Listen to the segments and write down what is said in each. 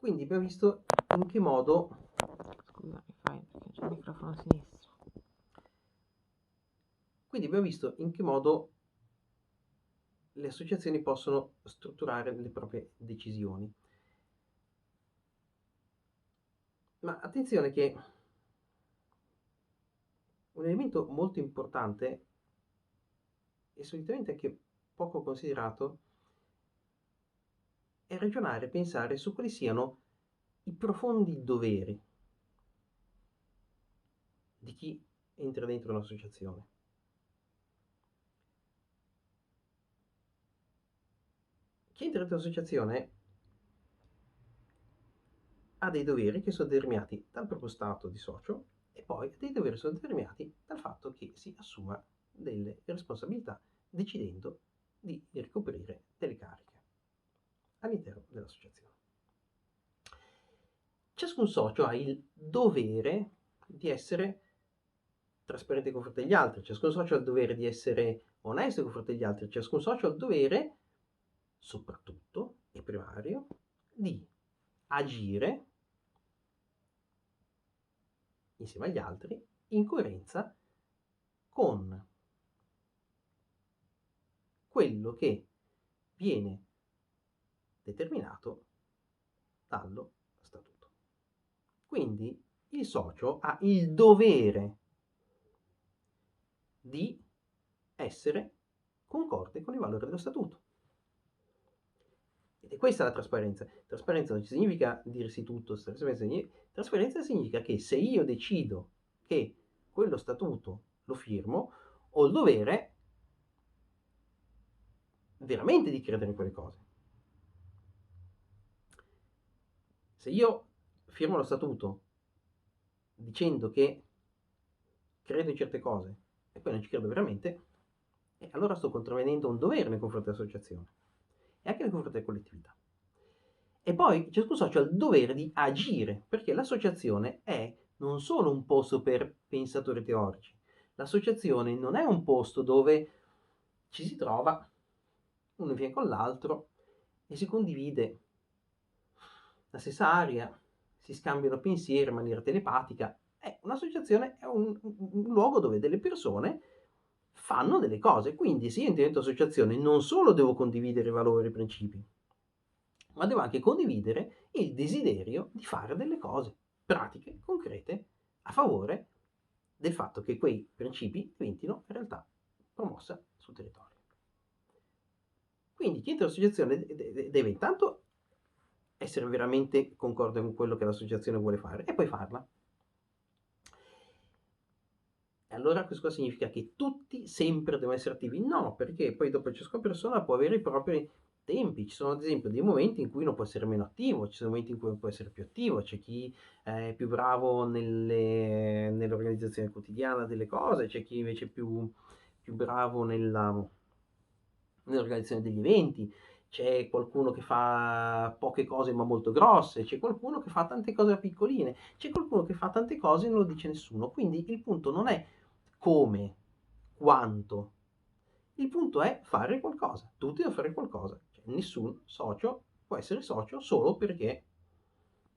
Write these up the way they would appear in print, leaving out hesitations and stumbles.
Quindi abbiamo visto in che modo, Scusa, mi fai perché c'è il microfono sinistro. quindi abbiamo visto in che modo le associazioni possono strutturare le proprie decisioni. Ma attenzione che un elemento molto importante e solitamente anche poco considerato è ragionare e pensare su quali siano i profondi doveri di chi entra dentro un'associazione. Chi entra dentro un'associazione ha dei doveri che sono determinati dal proprio stato di socio e poi dei doveri sono determinati dal fatto che si assuma delle responsabilità decidendo di ricoprire delle cariche all'interno dell'associazione. Ciascun socio ha il dovere di essere trasparente nei confronti degli altri, ciascun socio ha il dovere di essere onesto nei confronti degli altri, ciascun socio ha il dovere, soprattutto e primario, di agire insieme agli altri in coerenza con quello che viene determinato dallo statuto. Quindi il socio ha il dovere di essere concorde con i valori dello statuto. Ed è questa la trasparenza. Trasparenza non significa dirsi tutto, trasparenza significa che se io decido che quello statuto lo firmo, ho il dovere veramente di credere in quelle cose. Se io firmo lo statuto dicendo che credo in certe cose e poi non ci credo veramente, allora sto contravvenendo un dovere nei confronti dell'associazione e anche nei confronti della collettività. E poi ciascun socio ha il dovere di agire, perché l'associazione è non solo un posto per pensatori teorici, l'associazione non è un posto dove ci si trova uno viene con l'altro e si condivide la stessa aria, si scambiano pensieri in maniera telepatica. Un'associazione è un luogo dove delle persone fanno delle cose. Quindi se io divento associazione non solo devo condividere i valori e i principi, ma devo anche condividere il desiderio di fare delle cose pratiche, concrete, a favore del fatto che quei principi diventino realtà promossa sul territorio. Quindi chi entra in associazione deve intanto essere veramente concorde con quello che l'associazione vuole fare e poi farla. E allora questo significa che tutti sempre devono essere attivi? No, perché poi dopo ciascuna persona può avere i propri tempi. Ci sono ad esempio dei momenti in cui uno può essere meno attivo, ci sono momenti in cui uno può essere più attivo, c'è chi è più bravo nell'organizzazione quotidiana delle cose, c'è chi invece è più bravo nell'organizzazione degli eventi, c'è qualcuno che fa poche cose ma molto grosse, c'è qualcuno che fa tante cose piccoline, c'è qualcuno che fa tante cose e non lo dice nessuno. Quindi il punto non è come, quanto, il punto è fare qualcosa, tutti devono fare qualcosa, cioè, nessun socio può essere socio solo perché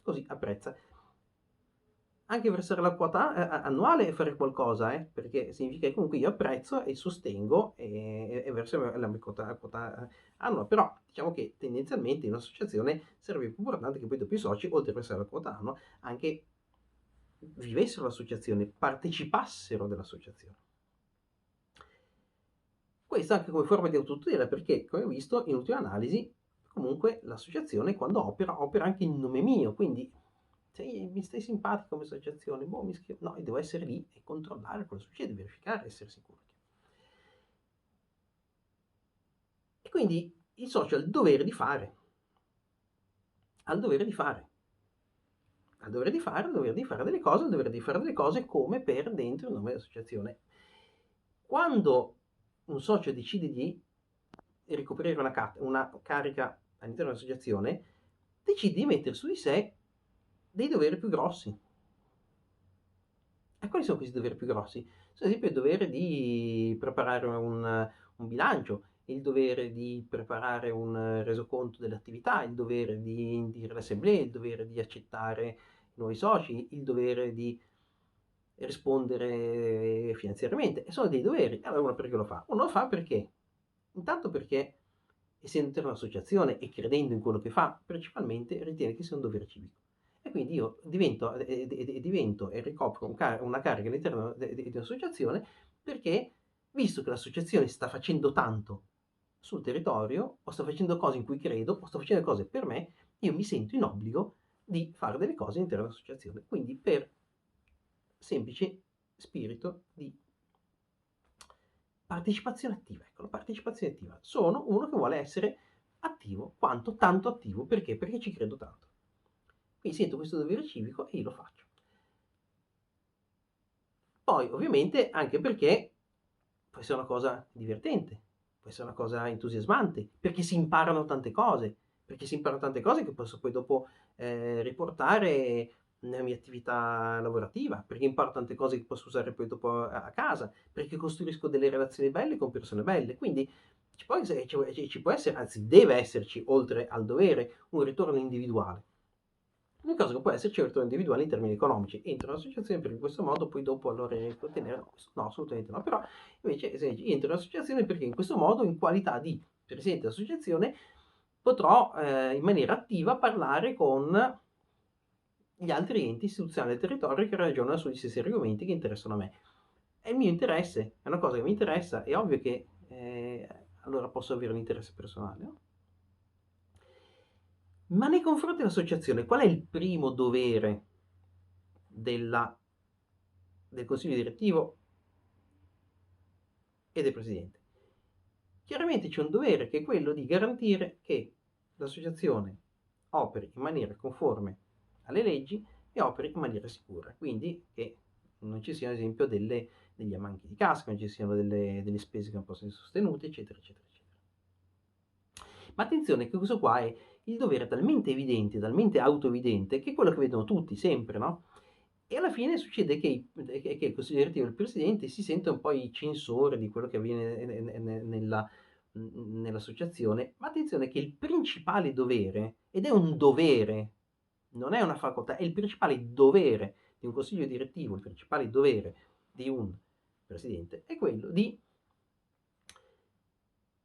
così apprezza. Anche versare la quota annuale e fare qualcosa, perché significa che comunque io apprezzo e sostengo e verso la mia quota annua. Però diciamo che tendenzialmente in un'associazione sarebbe più importante che poi dopo i soci, oltre a versare la quota annua, anche vivessero l'associazione, partecipassero dell'associazione. Questo anche come forma di autotutela, perché come visto in ultima analisi comunque l'associazione quando opera anche in nome mio, quindi se mi stai simpatico come associazione, boh, mi iscrivo. No, io devo essere lì e controllare cosa succede, verificare, essere sicuro. E quindi il socio ha il dovere di fare, ha il dovere di fare, ha il dovere di fare, ha il dovere di fare delle cose, ha il dovere di fare delle cose come per dentro il nome dell'associazione. Quando un socio decide di ricoprire una carica all'interno dell'associazione, decide di mettere su di sé dei doveri più grossi. E quali sono questi doveri più grossi? Sono ad esempio il dovere di preparare un bilancio, il dovere di preparare un resoconto dell'attività, il dovere di indire l'assemblea, il dovere di accettare i nuovi soci, il dovere di rispondere finanziariamente, e sono dei doveri. Allora uno perché lo fa? Uno lo fa perché, intanto perché essendo un'associazione e credendo in quello che fa, principalmente ritiene che sia un dovere civico. E quindi io divento e ricopro una carica all'interno di un'associazione perché, visto che l'associazione sta facendo tanto sul territorio, o sta facendo cose in cui credo, o sta facendo cose per me, io mi sento in obbligo di fare delle cose all'interno dell'associazione. Quindi per semplice spirito di partecipazione attiva. Ecco, la partecipazione attiva. Sono uno che vuole essere attivo, quanto tanto attivo, perché? Perché ci credo tanto. Quindi sento questo dovere civico e io lo faccio. Poi, ovviamente, anche perché può essere una cosa divertente, può essere una cosa entusiasmante, perché si imparano tante cose, che posso poi dopo riportare nella mia attività lavorativa, perché imparo tante cose che posso usare poi dopo a casa, perché costruisco delle relazioni belle con persone belle. Quindi ci può essere, anzi deve esserci, oltre al dovere, un ritorno individuale. Una cosa che può esserci un ritorno individuale in termini economici. Entro in un'associazione perché in questo modo poi dopo allora riesco a ottenere... No, assolutamente no. Però invece se entro in un'associazione perché in questo modo, in qualità di presidente dell'associazione, potrò in maniera attiva parlare con gli altri enti istituzionali del territorio che ragionano sugli stessi argomenti che interessano a me. È il mio interesse, è una cosa che mi interessa, è ovvio che allora posso avere un interesse personale, no? Ma nei confronti dell'associazione, qual è il primo dovere del consiglio direttivo e del presidente? Chiaramente c'è un dovere che è quello di garantire che l'associazione operi in maniera conforme alle leggi e operi in maniera sicura, quindi che non ci siano ad esempio degli ammanchi di cassa, che non ci siano delle spese che non possono essere sostenute, eccetera, eccetera, eccetera. Ma attenzione che questo qua è il dovere talmente evidente, talmente autoevidente, che è quello che vedono tutti sempre, no? E alla fine succede che il consiglio direttivo e il presidente si sente un po' i censori di quello che avviene nell'associazione, ma attenzione che il principale dovere, ed è un dovere, non è una facoltà, è il principale dovere di un consiglio direttivo, il principale dovere di un presidente, è quello di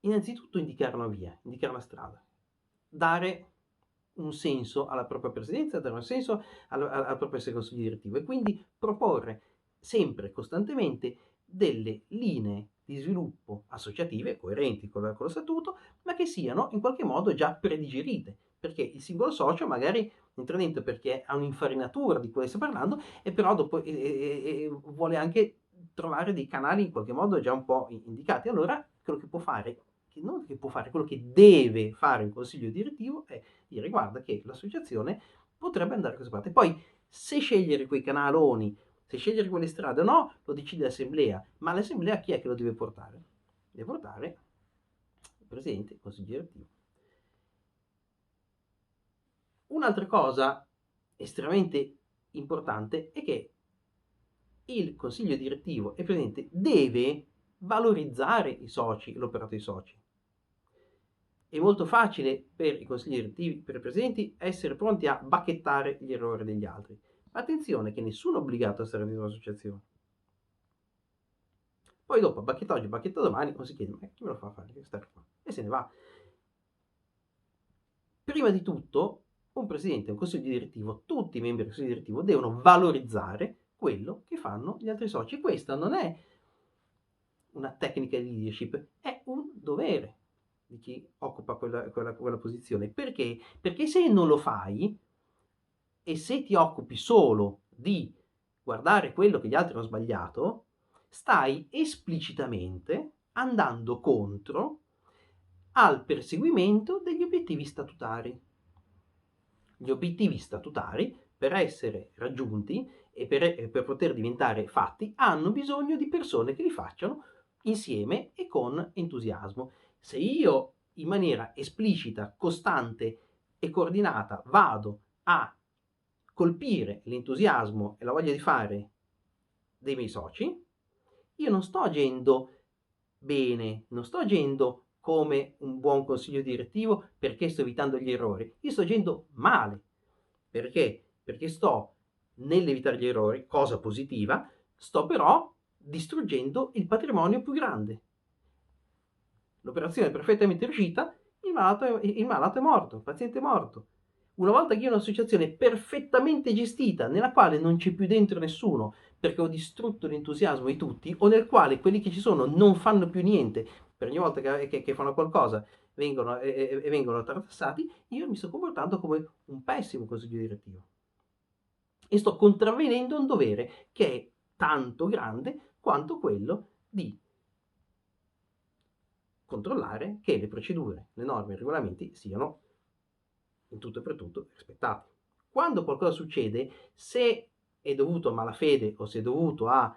innanzitutto indicare una via, indicare una strada, dare un senso alla propria presidenza, dare un senso al proprio essere consiglio direttivo e quindi proporre sempre, costantemente, delle linee di sviluppo associative coerenti con lo statuto, ma che siano in qualche modo già predigerite, perché il singolo socio magari entra dentro perché ha un'infarinatura di cui sta parlando e però dopo vuole anche trovare dei canali in qualche modo già un po' indicati. Allora quello che può fare, non che può fare, quello che deve fare un consiglio direttivo è dire guarda che l'associazione potrebbe andare da questa parte. Poi se scegliere quei canaloni, se scegliere quelle strade o no, lo decide l'assemblea, ma l'assemblea chi è che lo deve portare? Deve portare il presidente, il consiglio direttivo. Un'altra cosa estremamente importante è che il consiglio direttivo e il presidente deve valorizzare i soci, l'operato dei soci. È molto facile per i consigli direttivi, per i presidenti, essere pronti a bacchettare gli errori degli altri. Ma attenzione che nessuno è obbligato a stare dentro un'associazione. Poi dopo, bacchetto oggi, bacchetto domani, uno si chiede, ma chi me lo fa fare? Stare qua? E se ne va. Prima di tutto, un presidente, un consiglio direttivo, tutti i membri del consiglio direttivo devono valorizzare quello che fanno gli altri soci. Questa non è una tecnica di leadership, è un dovere di chi occupa quella posizione. Perché? Perché se non lo fai e se ti occupi solo di guardare quello che gli altri hanno sbagliato, stai esplicitamente andando contro al perseguimento degli obiettivi statutari. Gli obiettivi statutari, per essere raggiunti e per poter diventare fatti, hanno bisogno di persone che li facciano insieme e con entusiasmo. Se io in maniera esplicita, costante e coordinata vado a colpire l'entusiasmo e la voglia di fare dei miei soci, io non sto agendo bene, non sto agendo come un buon consiglio direttivo perché sto evitando gli errori. Io sto agendo male. Perché? Perché sto nell'evitare gli errori, cosa positiva, sto però distruggendo il patrimonio più grande. L'operazione è perfettamente riuscita, il malato è morto, il paziente è morto. Una volta che io ho un'associazione perfettamente gestita, nella quale non c'è più dentro nessuno, perché ho distrutto l'entusiasmo di tutti, o nel quale quelli che ci sono non fanno più niente, per ogni volta che fanno qualcosa vengono tartassati, io mi sto comportando come un pessimo consiglio direttivo. E sto contravvenendo un dovere che è tanto grande quanto quello di controllare che le procedure, le norme e i regolamenti siano in tutto e per tutto rispettati. Quando qualcosa succede, se è dovuto a malafede o se è dovuto a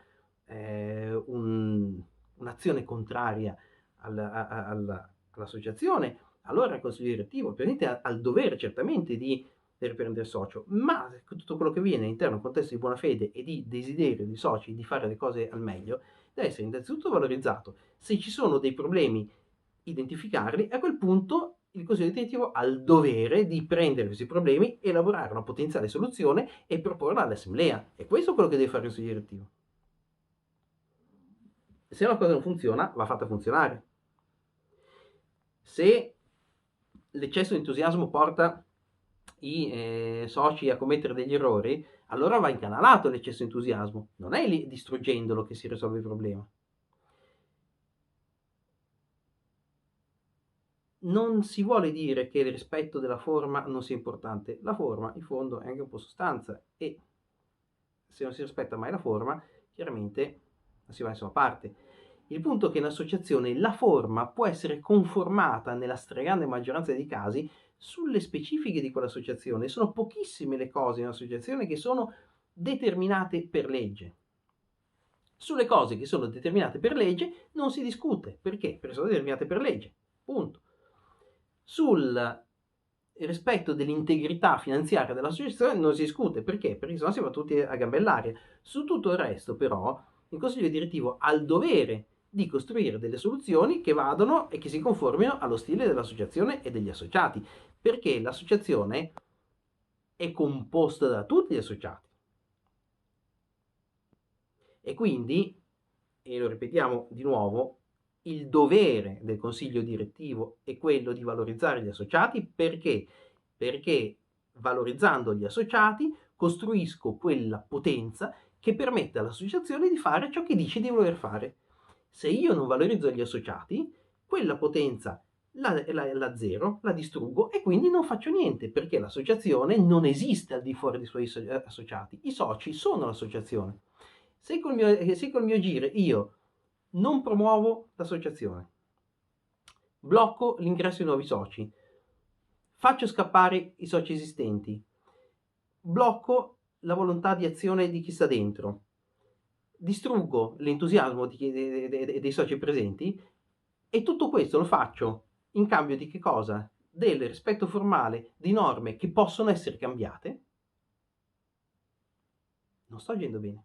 un'azione contraria all'associazione, allora il consiglio direttivo ovviamente ha il dovere certamente di riprendere il socio, ma tutto quello che viene all'interno di un contesto di buona fede e di desiderio di soci di fare le cose al meglio deve essere innanzitutto valorizzato. Se ci sono dei problemi, identificarli, e a quel punto il consiglio direttivo ha il dovere di prendere questi problemi, elaborare una potenziale soluzione e proporla all'assemblea. E questo è quello che deve fare il consiglio direttivo. Se una cosa non funziona, va fatta funzionare. Se l'eccesso di entusiasmo porta i soci a commettere degli errori, allora va incanalato l'eccesso di entusiasmo. Non è lì distruggendolo che si risolve il problema. Non si vuole dire che il rispetto della forma non sia importante. La forma, in fondo, è anche un po' sostanza e se non si rispetta mai la forma, chiaramente non si va da nessuna parte. Il punto è che in associazione la forma può essere conformata nella stragrande maggioranza dei casi sulle specifiche di quell'associazione. Sono pochissime le cose in un'associazione che sono determinate per legge. Sulle cose che sono determinate per legge non si discute. Perché? Perché sono determinate per legge. Punto. Sul rispetto dell'integrità finanziaria dell'associazione non si discute. Perché? Perché sennò si va tutti a gambe all'aria. Su tutto il resto, però, il consiglio direttivo ha il dovere di costruire delle soluzioni che vadano e che si conformino allo stile dell'associazione e degli associati, perché l'associazione è composta da tutti gli associati. E quindi, e lo ripetiamo di nuovo, il dovere del consiglio direttivo è quello di valorizzare gli associati. Perché? Perché valorizzando gli associati costruisco quella potenza che permette all'associazione di fare ciò che dice di voler fare. Se io non valorizzo gli associati, quella potenza la zero, la distruggo e quindi non faccio niente, perché l'associazione non esiste al di fuori dei suoi associati. I soci sono l'associazione. Se col mio agire io non promuovo l'associazione, blocco l'ingresso di nuovi soci, faccio scappare i soci esistenti, blocco la volontà di azione di chi sta dentro, distruggo l'entusiasmo dei soci presenti, e tutto questo lo faccio in cambio di che cosa? Del rispetto formale di norme che possono essere cambiate, non sto agendo bene.